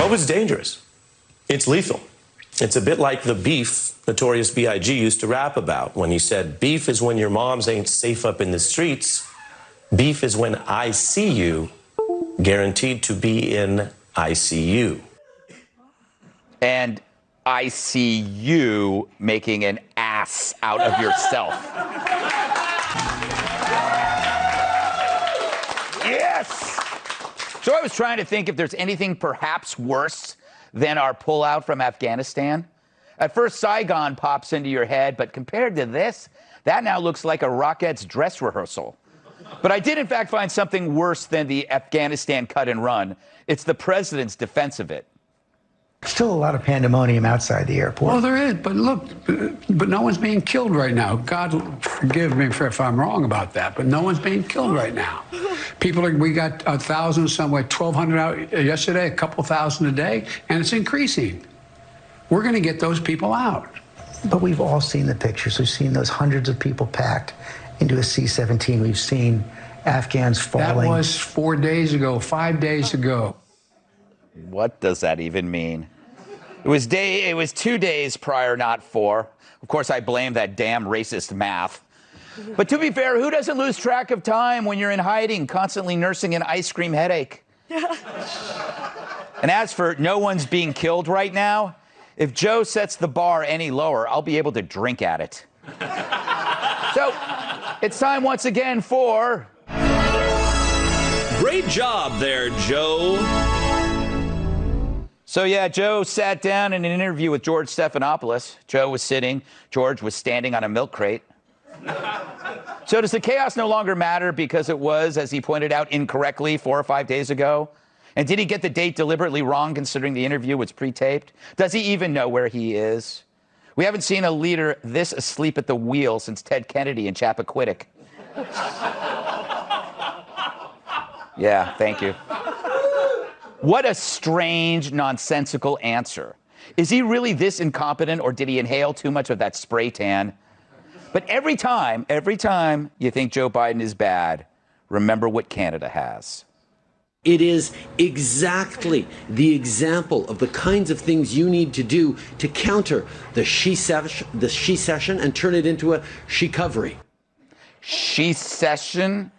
COVID's dangerous. It's lethal. It's a bit like the beef Notorious B.I.G. used to rap about when he said, beef is when your moms ain't safe up in the streets. Beef is when I see you, guaranteed to be in ICU. And I see you making an ass out of yourself. Yes! So I was trying to think if there's anything perhaps worse than our pullout from Afghanistan. At first, Saigon pops into your head, but compared to this, that now looks like a Rockettes dress rehearsal. But I did, in fact, find something worse than the Afghanistan cut and run. It's the president's defense of it. Still a lot of pandemonium outside the airport. Well, there is, but look, but no one's being killed right now. God forgive me if I'm wrong about that, but no one's being killed right now. We got 1,000 somewhere, 1,200 out yesterday, a couple thousand a day, and it's increasing. We're going to get those people out. But we've all seen the pictures. We've seen those hundreds of people packed into a C-17. We've seen Afghans falling. That was 4 days ago, 5 days ago. What does that even mean? It was 2 days prior, not 4. Of course, I blame that damn racist math. But to be fair, who doesn't lose track of time when you're in hiding, constantly nursing an ice cream headache? And as for no one's being killed right now, if Joe sets the bar any lower, I'll be able to drink at it. So, it's time once again for... Great job there, Joe. So, yeah, Joe sat down in an interview with George Stephanopoulos. Joe was sitting. George was standing on a milk crate. So does the chaos no longer matter because it was, as he pointed out incorrectly 4 or 5 days ago? And did he get the date deliberately wrong considering the interview was pre-taped? Does he even know where he is? We haven't seen a leader this asleep at the wheel since Ted Kennedy and Chappaquiddick. Yeah, thank you. What a strange, nonsensical answer. Is he really this incompetent, or did he inhale too much of that spray tan? But every time you think Joe Biden is bad, remember what Canada has. It is exactly the example of the kinds of things you need to do to counter the she-cession and turn it into a she-covery. She-cession?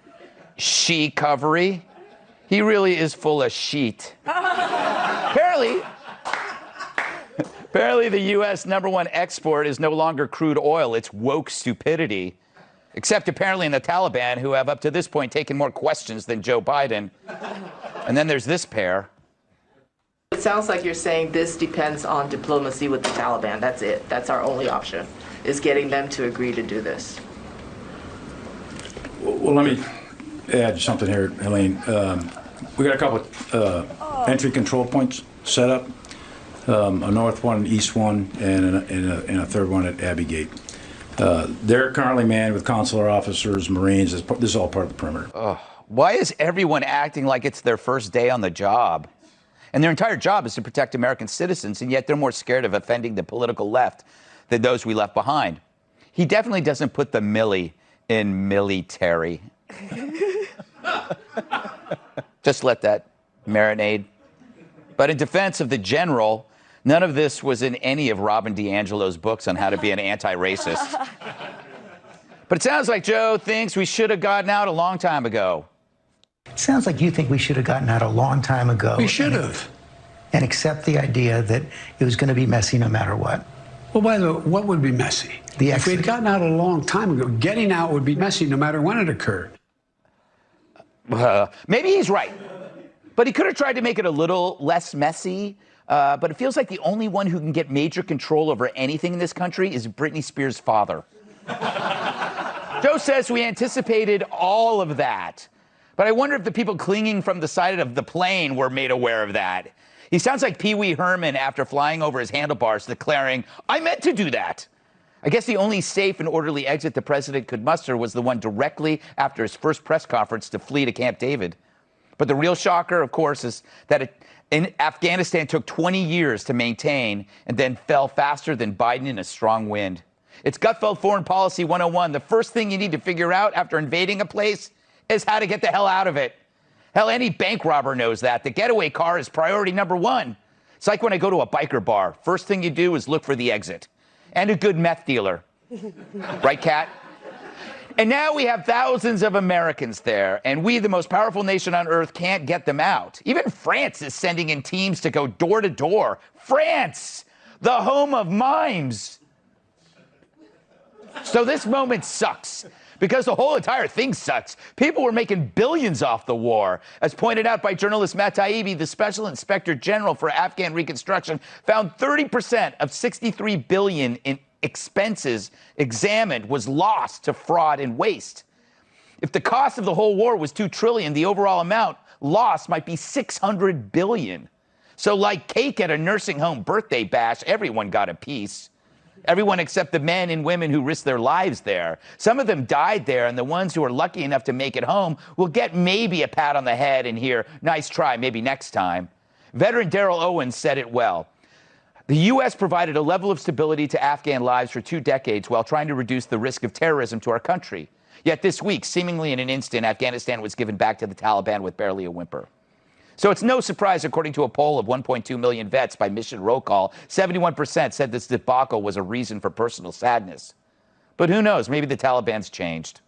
She-covery? He really is full of sheet. Apparently, the U.S. #1 export is no longer crude oil. It's woke stupidity. Except apparently in the Taliban, who have up to this point taken more questions than Joe Biden. And then there's this pair. It sounds like you're saying this depends on diplomacy with the Taliban. That's it. That's our only option, is getting them to agree to do this. Well, let me add something here, Helene. We got a couple entry control points set up. A north one, an east one, and a third one at Abbey Gate. They're currently manned with consular officers, Marines. This is all part of the perimeter. Why is everyone acting like it's their first day on the job? And their entire job is to protect American citizens, and yet they're more scared of offending the political left than those we left behind. He definitely doesn't put the millie in military. Just let that marinade. But in defense of the general, none of this was in any of Robin DiAngelo's books on how to be an anti-racist. But it sounds like Joe thinks we should have gotten out a long time ago. It sounds like you think we should have gotten out a long time ago. We should have. And accept the idea that it was going to be messy no matter what. Well, by the way, what would be messy? If we'd gotten out a long time ago, getting out would be messy no matter when it occurred. Maybe he's right. But he could have tried to make it a little less messy. But it feels like the only one who can get major control over anything in this country is Britney Spears' father. Joe says we anticipated all of that. But I wonder if the people clinging from the side of the plane were made aware of that. He sounds like Pee Wee Herman after flying over his handlebars, declaring, "I meant to do that." I guess the only safe and orderly exit the president could muster was the one directly after his first press conference to flee to Camp David. But the real shocker, of course, is that in Afghanistan took 20 years to maintain and then fell faster than Biden in a strong wind. It's Gutfeld Foreign Policy 101. The first thing you need to figure out after invading a place is how to get the hell out of it. Hell, any bank robber knows that. The getaway car is priority number one. It's like when I go to a biker bar. First thing you do is look for the exit. And a good meth dealer. Right, Kat? And now we have thousands of Americans there, and we, the most powerful nation on earth, can't get them out. Even France is sending in teams to go door to door. France, the home of mimes. So this moment sucks, because the whole entire thing sucks. People were making billions off the war. As pointed out by journalist Matt Taibbi, the Special Inspector General for Afghan Reconstruction found 30% of $63 billion in expenses examined was lost to fraud and waste. If the cost of the whole war was $2 trillion, the overall amount lost might be $600 billion. So like cake at a nursing home birthday bash, everyone got a piece. Everyone except the men and women who risked their lives there. Some of them died there, and the ones who are lucky enough to make it home will get maybe a pat on the head and hear, nice try, maybe next time. Veteran Daryl Owens said it well. The U.S. provided a level of stability to Afghan lives for 2 decades while trying to reduce the risk of terrorism to our country. Yet this week, seemingly in an instant, Afghanistan was given back to the Taliban with barely a whimper. So it's no surprise, according to a poll of 1.2 million vets by Mission Roll Call, 71% said this debacle was a reason for personal sadness. But who knows? Maybe the Taliban's changed.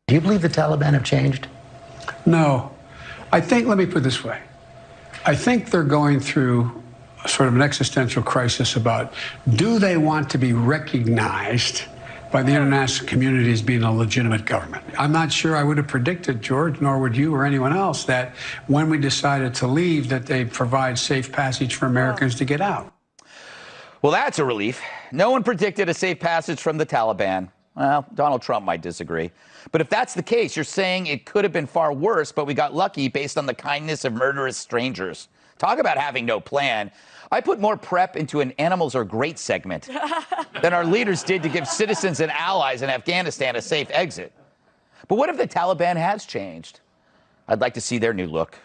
Do you believe the Taliban have changed? No. Let me put it this way. I think they're going through sort of an existential crisis about, do they want to be recognized by the international community as being a legitimate government? I'm not sure I would have predicted, George, nor would you or anyone else, that when we decided to leave, that they'd provide safe passage for Americans to get out. Well, that's a relief. No one predicted a safe passage from the Taliban. Well, Donald Trump might disagree. But if that's the case, you're saying it could have been far worse, but we got lucky based on the kindness of murderous strangers. Talk about having no plan. I put more prep into an animals are great segment than our leaders did to give citizens and allies in Afghanistan a safe exit. But what if the Taliban has changed? I'd like to see their new look.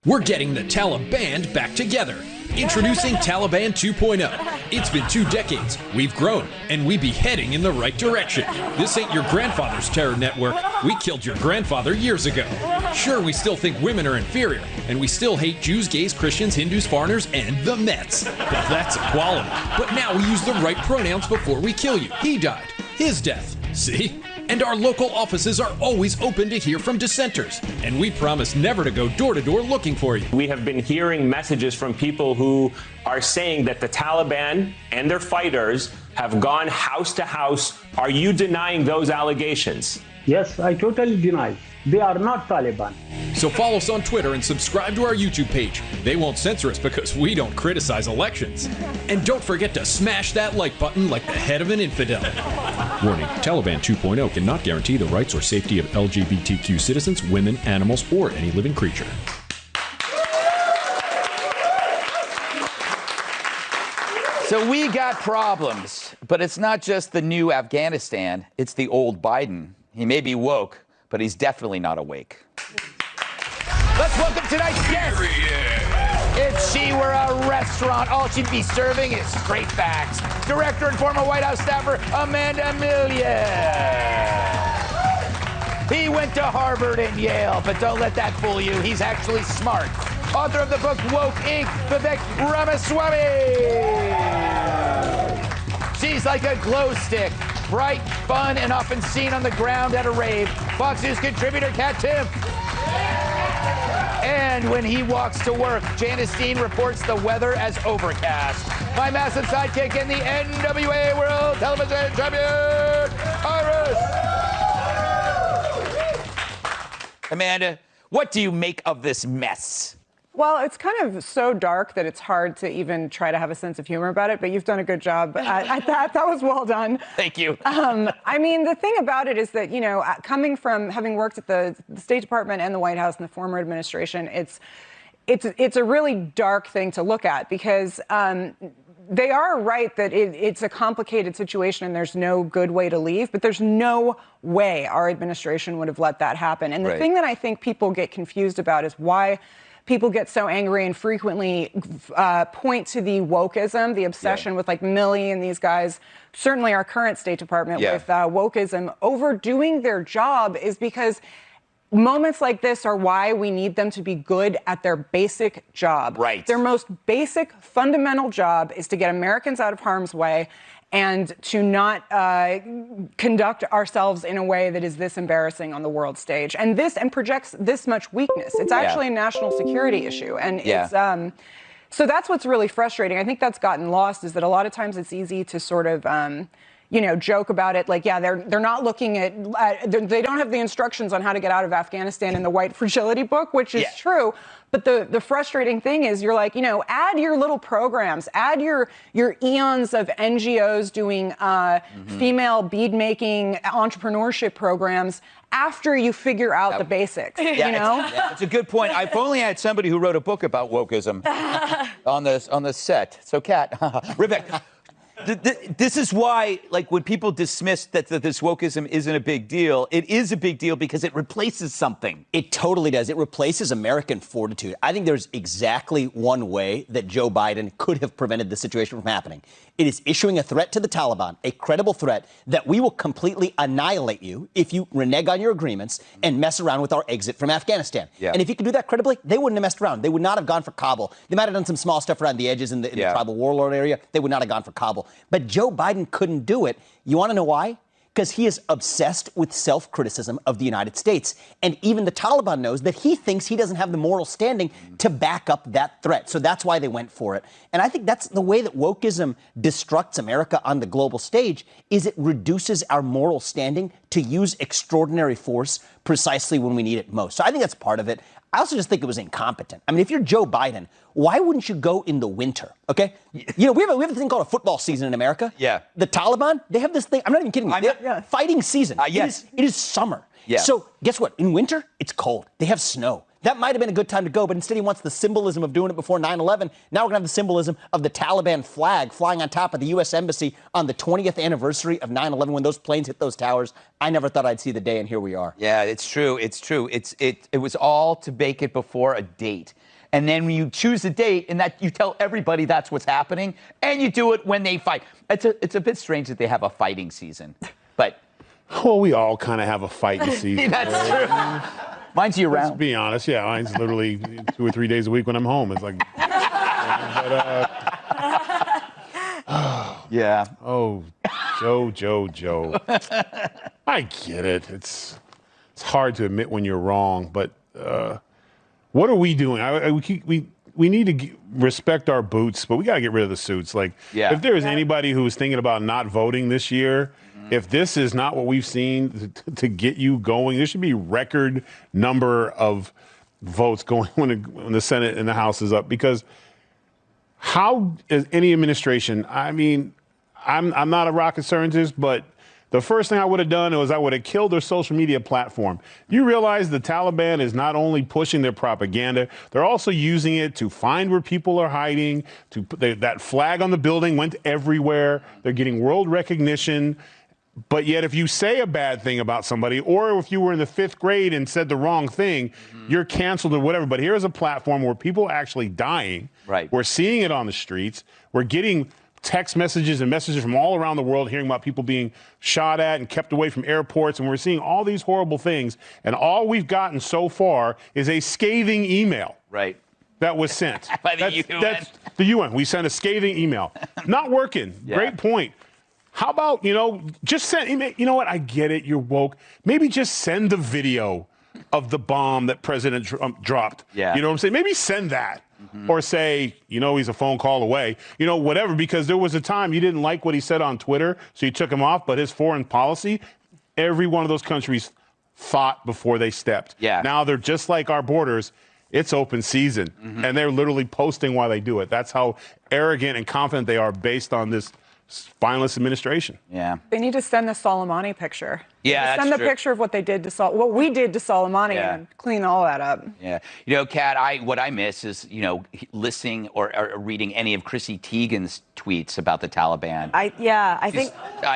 We're getting the Taliban back together. Introducing Taliban 2.0. It's been 2 decades, we've grown, and we be heading in the right direction. This ain't your grandfather's terror network. We killed your grandfather years ago. Sure, we still think women are inferior, and we still hate Jews, gays, Christians, Hindus, foreigners, and the Mets. Well, that's equality. But now we use the right pronouns before we kill you. He died. His death. See? And our local offices are always open to hear from dissenters. And we promise never to go door to door looking for you. We have been hearing messages from people who are saying that the Taliban and their fighters have gone house to house. Are you denying those allegations? Yes, I totally deny. They are not Taliban. So follow us on Twitter and subscribe to our YouTube page. They won't censor us because we don't criticize elections. And don't forget to smash that like button like the head of an infidel. Warning, Taliban 2.0 cannot guarantee the rights or safety of LGBTQ citizens, women, animals, or any living creature. So we got problems, but it's not just the new Afghanistan, it's the old Biden. He may be woke, but he's definitely not awake. Let's welcome tonight's guest. If she were a restaurant, all she'd be serving is straight facts. Director and former White House staffer, Amanda Millian. He went to Harvard and Yale, but don't let that fool you. He's actually smart. Author of the book Woke Inc., Vivek Ramaswamy. She's like a glow stick. Bright, fun, and often seen on the ground at a rave. Fox News contributor Kat Timpf. And when he walks to work, Janice Dean reports the weather as overcast. My massive sidekick in the NWA World Television Champion, Iris. Amanda, what do you make of this mess? Well, it's kind of so dark that it's hard to even try to have a sense of humor about it, but you've done a good job at that. That was well done. Thank you. I mean, the thing about it is that, you know, coming from having worked at the State Department and the White House in the former administration, it's a really dark thing to look at because they are right that it's a complicated situation and there's no good way to leave, but there's no way our administration would have let that happen. And the thing that I think people get confused about is why people get so angry and frequently point to the wokeism, the obsession with like Milley and these guys, certainly our current State Department with wokeism overdoing their job is because moments like this are why we need them to be good at their basic job. Right. Their most basic, fundamental job is to get Americans out of harm's way and to not conduct ourselves in a way that is this embarrassing on the world stage and projects this much weakness. It's actually a national security issue, and it's so that's what's really frustrating. I think that's gotten lost, is that a lot of times it's easy to sort of joke about it, like, they're not looking at, they don't have the instructions on how to get out of Afghanistan in the White Fragility book, which is true. But the frustrating thing is, you're like, add your little programs, add your eons of NGOs doing female bead-making entrepreneurship programs after you figure out the basics, It's a good point. I've only had somebody who wrote a book about wokeism on the set. So, Kat, Rebecca, this is why, like, when people dismiss that this wokeism isn't a big deal, it is a big deal because it replaces something. It totally does. It replaces American fortitude. I think there's exactly one way that Joe Biden could have prevented the situation from happening. It is issuing a threat to the Taliban, a credible threat that we will completely annihilate you if you renege on your agreements and mess around with our exit from Afghanistan. Yeah. And if you could do that credibly, they wouldn't have messed around. They would not have gone for Kabul. They might have done some small stuff around the edges in the tribal warlord area. They would not have gone for Kabul. But Joe Biden couldn't do it. You want to know why? Because he is obsessed with self-criticism of the United States. And even the Taliban knows that he thinks he doesn't have the moral standing to back up that threat. So that's why they went for it. And I think that's the way that wokeism destructs America on the global stage, is it reduces our moral standing to use extraordinary force precisely when we need it most. So I think that's part of it. I also just think it was incompetent. I mean, if you're Joe Biden, why wouldn't you go in the winter, okay? We have a thing called a football season in America. Yeah. The Taliban, they have this thing, I'm not even kidding you, fighting season. Yes. It is summer. Yeah. So guess what? In winter, it's cold. They have snow. That might have been a good time to go, but instead he wants the symbolism of doing it before 9/11. Now we're going to have the symbolism of the Taliban flag flying on top of the U.S. Embassy on the 20th anniversary of 9/11 when those planes hit those towers. I never thought I'd see the day, and here we are. Yeah, it's true. It's true. It was all to bake it before a date. And then when you choose a date and that you tell everybody that's what's happening, and you do it when they fight. It's a bit strange that they have a fighting season, but... Well, we all kind of have a fighting season. That's true. Mine's year-round. Let's be honest. Yeah, mine's literally 2 or 3 days a week when I'm home. It's like... Yeah. Oh, Joe. I get it. It's hard to admit when you're wrong, but what are we doing? We need to respect our boots, but we got to get rid of the suits. Like, if there is anybody who's thinking about not voting this year, if this is not what we've seen to get you going, there should be record number of votes going when the Senate and the House is up. Because how is any administration? I mean, I'm not a rocket scientist, but the first thing I would have done was I would have killed their social media platform. You realize the Taliban is not only pushing their propaganda, they're also using it to find where people are hiding. That flag on the building went everywhere. They're getting world recognition. But yet, if you say a bad thing about somebody, or if you were in the 5th grade and said the wrong thing, you're canceled or whatever. But here's a platform where people are actually dying. Right. We're seeing it on the streets. We're getting text messages and messages from all around the world, hearing about people being shot at and kept away from airports. And we're seeing all these horrible things. And all we've gotten so far is a scathing email. Right. That was sent. By the UN. That's the UN. We sent a scathing email. Not working. Yeah. Great point. How about, just send, you know what? I get it. You're woke. Maybe just send the video of the bomb that President Trump dropped. Yeah. You know what I'm saying? Maybe send that. Or say, he's a phone call away. Whatever, because there was a time you didn't like what he said on Twitter, so you took him off. But his foreign policy, every one of those countries thought before they stepped. Yeah. Now they're just like our borders. It's open season. And they're literally posting while they do it. That's how arrogant and confident they are based on this spineless administration. Yeah. They need to send the Soleimani picture. Yeah, send the picture of what they did to what we did to Soleimani and clean all that up. Yeah. Kat, what I miss is, listening or reading any of Chrissy Teigen's tweets about the Taliban. I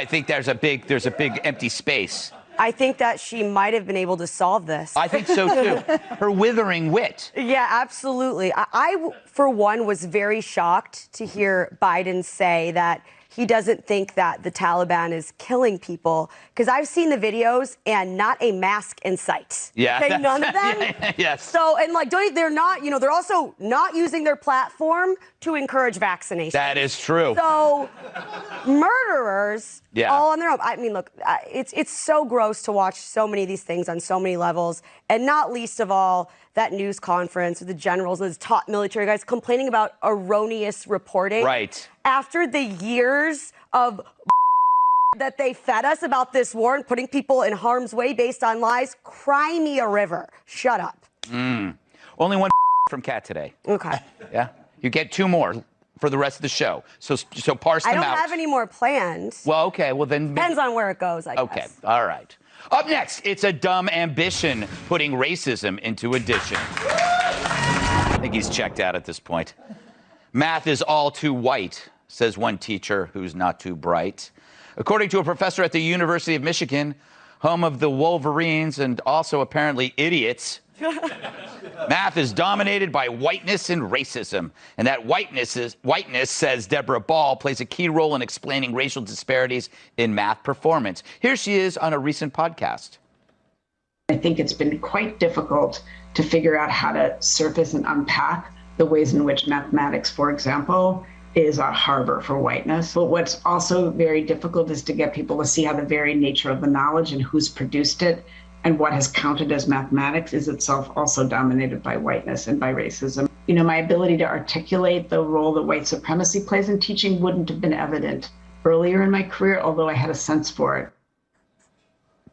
think there's a big empty space. I think that she might have been able to solve this. I think so too. Her withering wit. Yeah, absolutely. I, for one, was very shocked to hear Biden say that he doesn't think that the Taliban is killing people. Because I've seen the videos and not a mask in sight. Yeah. Okay, none of them. Yes. So, and like, they're not, they're also not using their platform to encourage vaccination. That is true. So, murderers, Yeah. all on their own. I mean, look, it's so gross to watch so many of these things on so many levels, and not least of all, that news conference with the generals, those top military guys complaining about erroneous reporting. Right. After the years of that they fed us about this war and putting people in harm's way based on lies, cry me a river. Shut up. Only one from Kat today. Okay. Yeah. You get 2 more for the rest of the show. So parse them out. I don't have any more planned. Well, okay. Well, then. Depends on where it goes, I guess. Okay. All right. Up next, it's a dumb ambition, putting racism into addition. I think he's checked out at this point. Math is all too white, says one teacher who's not too bright. According to a professor at the University of Michigan, home of the Wolverines and also apparently idiots, math is dominated by whiteness and racism. And that whiteness, says Deborah Ball, plays a key role in explaining racial disparities in math performance. Here she is on a recent podcast. I think it's been quite difficult to figure out how to surface and unpack the ways in which mathematics, for example, is a harbor for whiteness. But what's also very difficult is to get people to see how the very nature of the knowledge and who's produced it and what has counted as mathematics is itself also dominated by whiteness and by racism. My ability to articulate the role that white supremacy plays in teaching wouldn't have been evident earlier in my career, although I had a sense for it.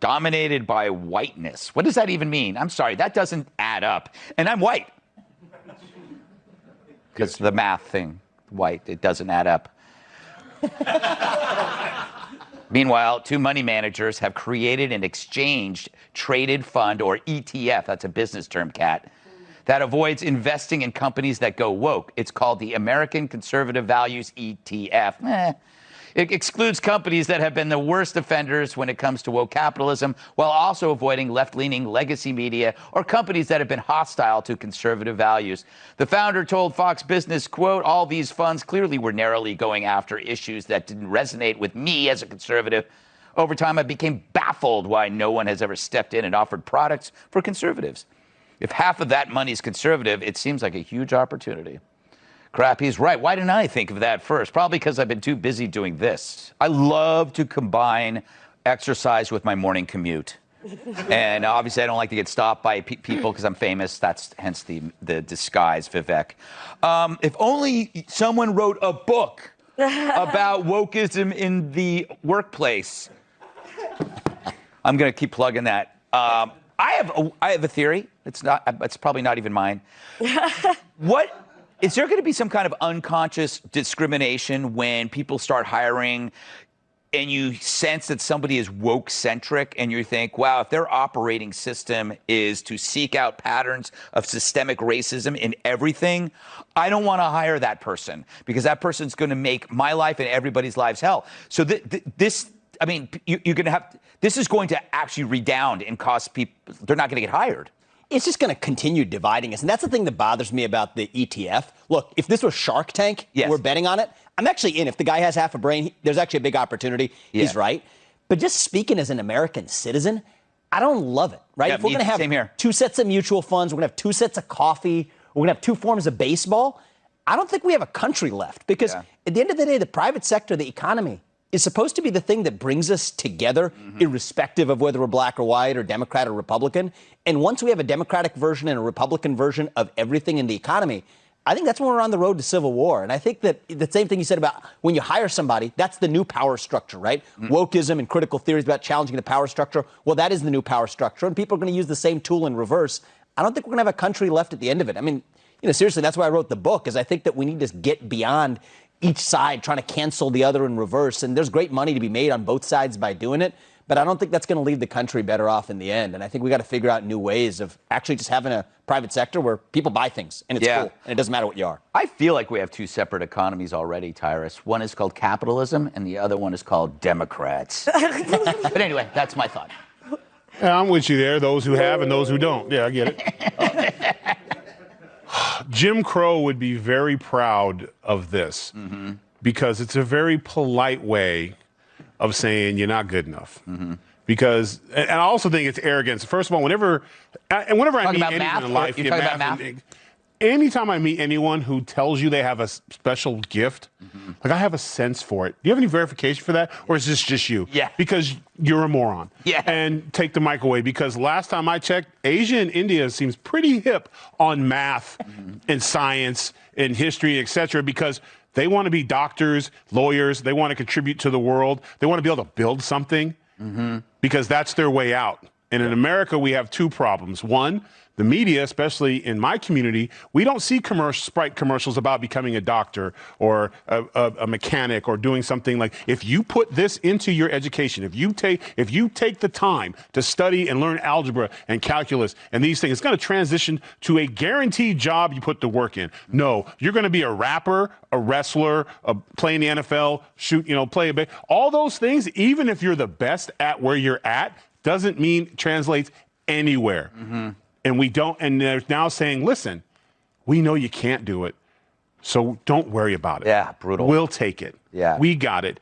Dominated by whiteness. What does that even mean? I'm sorry, that doesn't add up. And I'm white. Because the math thing, white, it doesn't add up. Meanwhile, 2 money managers have created an exchange traded fund, or ETF, that's a business term, Kat, that avoids investing in companies that go woke. It's called the American Conservative Values ETF. It excludes companies that have been the worst offenders when it comes to woke capitalism, while also avoiding left-leaning legacy media or companies that have been hostile to conservative values. The founder told Fox Business, quote, "All these funds clearly were narrowly going after issues that didn't resonate with me as a conservative. Over time, I became baffled why no one has ever stepped in and offered products for conservatives. If half of that money is conservative, it seems like a huge opportunity." Crap, he's right. Why didn't I think of that first? Probably because I've been too busy doing this. I love to combine exercise with my morning commute. And obviously, I don't like to get stopped by people because I'm famous. That's hence the disguise, Vivek. If only someone wrote a book about wokeism in the workplace. I'm going to keep plugging that. I have a theory. It's probably not even mine. Is there going to be some kind of unconscious discrimination when people start hiring and you sense that somebody is woke-centric and you think, wow, if their operating system is to seek out patterns of systemic racism in everything, I don't want to hire that person because that person's going to make my life and everybody's lives hell. So this is going to actually redound and cost people, they're not going to get hired. It's just going to continue dividing us. And that's the thing that bothers me about the ETF. Look, if this was Shark Tank, we're betting on it. I'm actually in. If the guy has half a brain, there's actually a big opportunity. Yeah. He's right. But just speaking as an American citizen, I don't love it, right? Yeah, if we're going to have 2 sets of mutual funds, we're going to have 2 sets of coffee, we're going to have 2 forms of baseball, I don't think we have a country left. Because at the end of the day, the private sector, the economy, is supposed to be the thing that brings us together, irrespective of whether we're black or white or Democrat or Republican. And once we have a Democratic version and a Republican version of everything in the economy, I think that's when we're on the road to civil war. And I think that the same thing you said about when you hire somebody, that's the new power structure, right? Wokeism and critical theories about challenging the power structure. Well, that is the new power structure. And people are going to use the same tool in reverse. I don't think we're going to have a country left at the end of it. I mean, seriously, that's why I wrote the book, is I think that we need to get beyond each side trying to cancel the other in reverse. And there's great money to be made on both sides by doing it. But I don't think that's going to leave the country better off in the end. And I think we got to figure out new ways of actually just having a private sector where people buy things and it's cool and it doesn't matter what you are. I feel like we have 2 separate economies already, Tyrus. One is called capitalism and the other one is called Democrats. But anyway, that's my thought. Yeah, I'm with you there, those who have and those who don't. Yeah, I get it. Jim Crow would be very proud of this. because it's a very polite way of saying you're not good enough. Because, and I also think it's arrogance. First of all, whenever I meet anyone in life, anytime I meet anyone who tells you they have a special gift, like I have a sense for it. Do you have any verification for that? Or is this just you? Yeah. Because you're a moron. Yeah. And take the mic away, because last time I checked, Asia and India seems pretty hip on math and science and history, etc., because they want to be doctors, lawyers. They want to contribute to the world. They want to be able to build something because that's their way out. And in America, we have two problems. One, the media, especially in my community, we don't see Sprite commercials about becoming a doctor or a mechanic or doing something like, if you put this into your education, if you take the time to study and learn algebra and calculus and these things, it's going to transition to a guaranteed job you put the work in. No, you're going to be a rapper, a wrestler, play in the NFL, play a bit. All those things, even if you're the best at where you're at, doesn't mean translates anywhere. And we don't, and they're now saying, listen, we know you can't do it, so don't worry about it. Yeah, brutal. We'll take it. Yeah. We got it.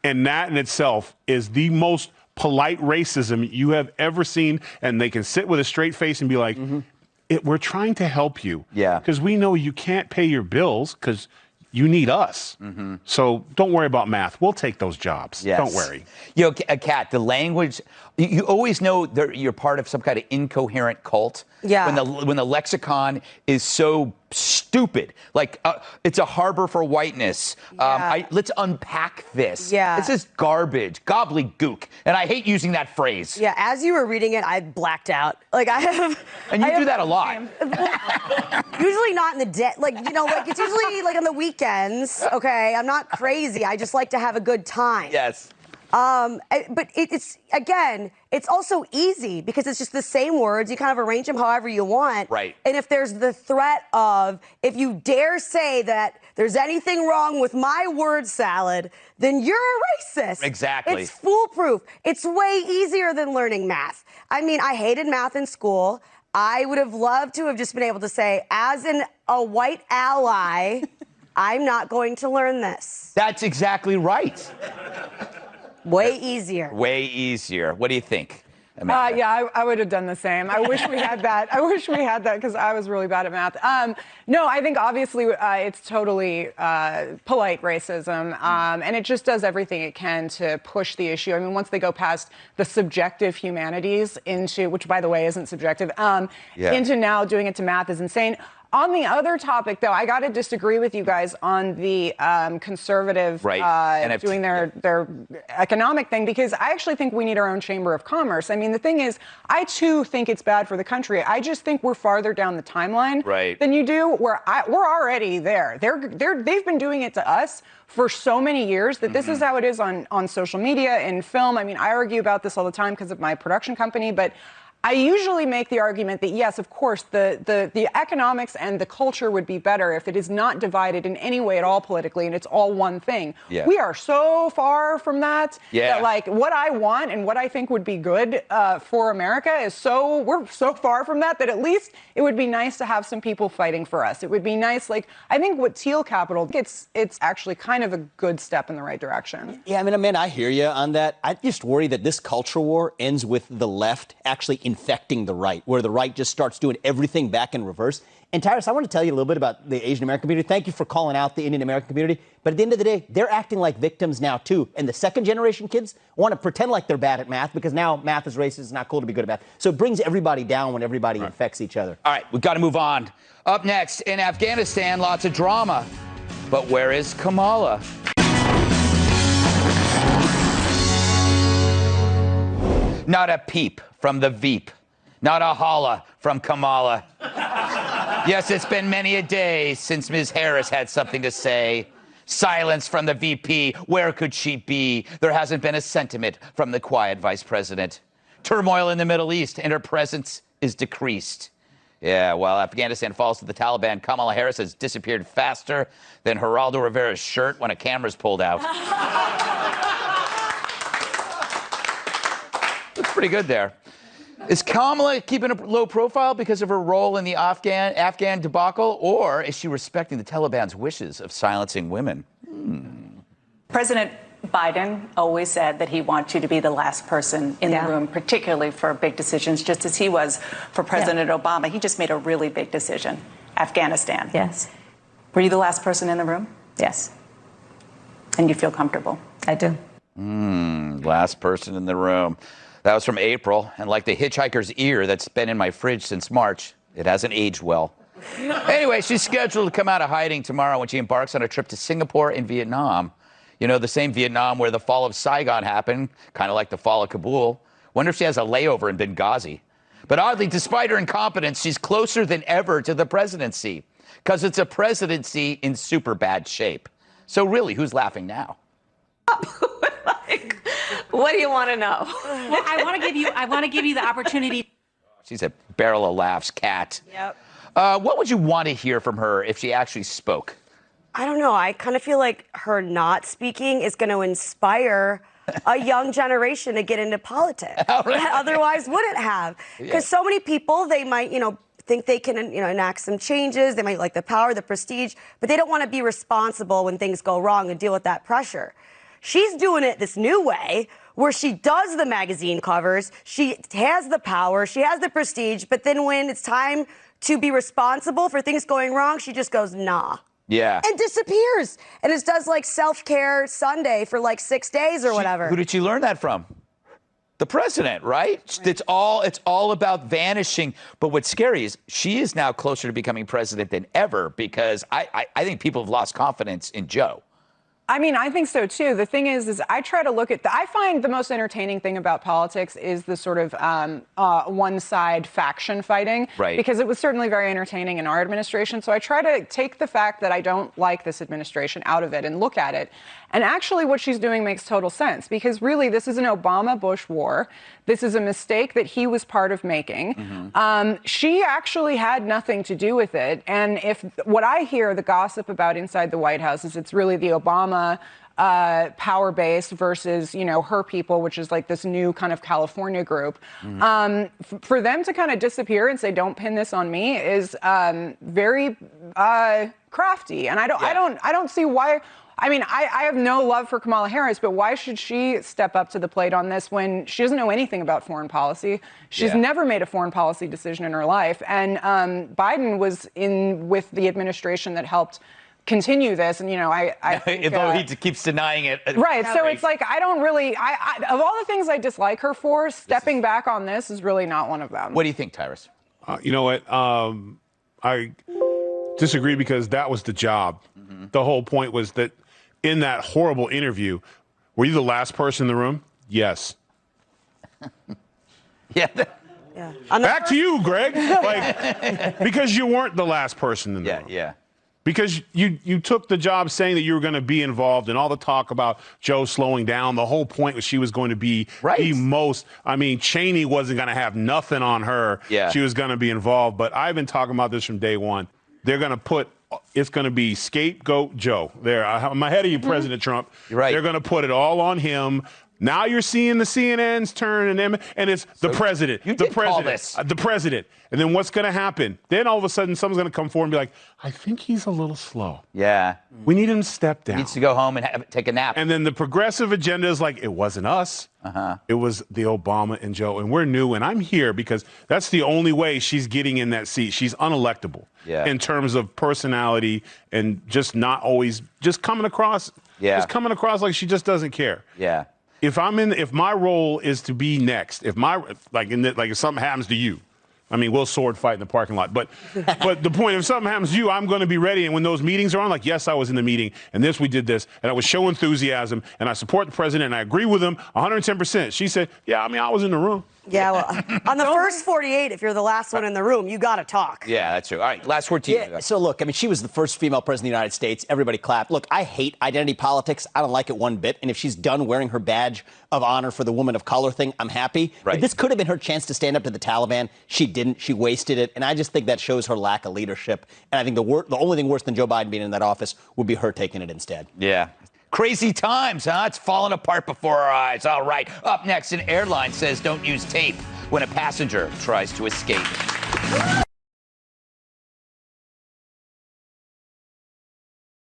And that in itself is the most polite racism you have ever seen. And they can sit with a straight face and be like, we're trying to help you. Yeah. Because we know you can't pay your bills because you need us. So don't worry about math. We'll take those jobs. Yes. Don't worry. Kat, the language, you always know you're part of some kind of incoherent cult. Yeah. When the lexicon is so stupid. Like, it's a harbor for whiteness. Yeah. Let's unpack this. Yeah. This is garbage, gobbledygook. And I hate using that phrase. Yeah, as you were reading it, I blacked out. Like, I have... And you do that a lot. Usually not in the day. Like, it's usually like on the weekends, okay? I'm not crazy. I just like to have a good time. Yes. But it's also easy because it's just the same words. You kind of arrange them however you want. Right. And if there's the threat of, if you dare say that there's anything wrong with my word salad, then you're a racist. Exactly. It's foolproof. It's way easier than learning math. I mean, I hated math in school. I would have loved to have just been able to say, as a white ally, I'm not going to learn this. That's exactly right. Way easier. Way easier. What do you think, Amanda? Yeah, I would have done the same. I wish we had that. I wish we had that because I was really bad at math. No, I think obviously it's totally polite racism, and it just does everything it can to push the issue. I mean, once they go past the subjective humanities into, which by the way isn't subjective, into now doing it to math is insane. On the other topic, though, I got to disagree with you guys on the conservative doing their economic thing, because I actually think we need our own chamber of commerce. I mean, the thing is, I too think it's bad for the country. I just think we're farther down the timeline than you do. We're already there. They've been doing it to us for so many years that this is how it is on social media and film. I mean, I argue about this all the time because of my production company, but I usually make the argument that, yes, of course, the economics and the culture would be better if it is not divided in any way at all politically and it's all one thing. Yeah. We are so far from that. Yeah. That, like, what I want and what I think would be good for America is we're so far from that at least it would be nice to have some people fighting for us. It would be nice, like, I think what Teal Capital, it's actually kind of a good step in the right direction. Yeah, I mean, Amanda, I hear you on that. I just worry that this culture war ends with the left actually infecting the right, where the right just starts doing everything back in reverse. And Tyrus, I want to tell you a little bit about the Asian American community. Thank you for calling out the Indian American community. But at the end of the day, they're acting like victims now, too. And the second generation kids want to pretend like they're bad at math because now math is racist. It's not cool to be good at math. So it brings everybody down when everybody infects each other. All right, we've got to move on. Up next, in Afghanistan, lots of drama. But where is Kamala? Not a peep from the Veep. Not a holla from Kamala. Yes, it's been many a day since Ms. Harris had something to say. Silence from the VP. Where could she be? There hasn't been a sentiment from the quiet vice president. Turmoil in the Middle East, and her presence is decreased. Yeah, while Afghanistan falls to the Taliban, Kamala Harris has disappeared faster than Geraldo Rivera's shirt when a camera's pulled out. Looks pretty good there. Is Kamala keeping a low profile because of her role in the Afghan debacle, or is she respecting the Taliban's wishes of silencing women? President Biden always said that he wants you to be the last person in the room, particularly for big decisions, just as he was for President Obama. He just made a really big decision. Afghanistan. Yes. Were you the last person in the room? Yes. And you feel comfortable? I do. Last person in the room. That was from April, and like the hitchhiker's ear that's been in my fridge since March, it hasn't aged well. Anyway, she's scheduled to come out of hiding tomorrow when she embarks on a trip to Singapore and Vietnam. You know, the same Vietnam where the fall of Saigon happened, kind of like the fall of Kabul. Wonder if she has a layover in Benghazi. But oddly, despite her incompetence, she's closer than ever to the presidency, because it's a presidency in super bad shape. So really, who's laughing now? What do you want to know? Well, I want to give you the opportunity. She's a barrel of laughs cat. Yep. What would you want to hear from her if she actually spoke? I don't know. I kind of feel like her not speaking is going to inspire a young generation to get into politics that otherwise wouldn't have. Because so many people, they might, think they can, enact some changes. They might like the power, the prestige, but they don't want to be responsible when things go wrong and deal with that pressure. She's doing it this new way where she does the magazine covers. She has the power. She has the prestige. But then when it's time to be responsible for things going wrong, she just goes, nah. Yeah. And disappears. And it does like self-care Sunday for like 6 days or whatever. Who did she learn that from? The president, right? It's all about vanishing. But what's scary is she is now closer to becoming president than ever, because I think people have lost confidence in Joe. I mean, I think so too. The thing is I try to look at I find the most entertaining thing about politics is the sort of one side faction fighting. Right. Because it was certainly very entertaining in our administration. So I try to take the fact that I don't like this administration out of it and look at it. And actually what she's doing makes total sense, because really this is an Obama-Bush war. This is a mistake that he was part of making. She actually had nothing to do with it. And if what I hear, the gossip about inside the White House, is it's really the Obama power base versus, her people, which is like this new kind of California group. For them to kind of disappear and say, don't pin this on me, is very crafty. And I don't see why. I mean, I have no love for Kamala Harris, but why should she step up to the plate on this when she doesn't know anything about foreign policy? She's never made a foreign policy decision in her life. And Biden was in with the administration that helped continue this. And, I think, though he keeps denying it. Right. So it's like, I don't really, of all the things I dislike her for, stepping back on this is really not one of them. What do you think, Tyrus? You know what? I disagree, because that was the job. The whole point was that in that horrible interview, were you the last person in the room? Yes. Back to you, Greg. Because you weren't the last person in the room. Yeah. Because you took the job saying that you were going to be involved in all the talk about Joe slowing down. The whole point was she was going to be the most. I mean, Cheney wasn't going to have nothing on her. Yeah. She was going to be involved. But I've been talking about this from day one. They're going to put. It's going to be scapegoat Joe. I'm ahead of you, President Trump. You're right. They're going to put it all on him. Now you're seeing the CNNs turn, and it's the president. You did call this. The president. And then what's going to happen? Then all of a sudden, someone's going to come forward and be like, I think he's a little slow. Yeah. We need him to step down. He needs to go home and take a nap. And then the progressive agenda is like, it wasn't us. It was the Obama and Joe. And we're new, and I'm here because that's the only way she's getting in that seat. She's unelectable in terms of personality and just not always, just coming across, just coming across like she just doesn't care. Yeah. If my role is to be next, if something happens to you, I mean, we'll sword fight in the parking lot. But the point, if something happens to you, I'm going to be ready. And when those meetings are on, like, yes, I was in the meeting, and we did this, and I would show enthusiasm, and I support the president, and I agree with him 110%. She said, yeah, I mean, I was in the room. Yeah, well, on the first 48, if you're the last one in the room, you got to talk. Yeah, that's true. All right, last word to you. Yeah, so look, I mean, she was the first female president of the United States. Everybody clapped. Look, I hate identity politics. I don't like it one bit. And if she's done wearing her badge of honor for the woman of color thing, I'm happy. Right. But this could have been her chance to stand up to the Taliban. She didn't. She wasted it. And I just think that shows her lack of leadership. And I think the only thing worse than Joe Biden being in that office would be her taking it instead. Yeah. Crazy times, huh? It's falling apart before our eyes. All right. Up next, an airline says don't use tape. when a passenger tries to escape.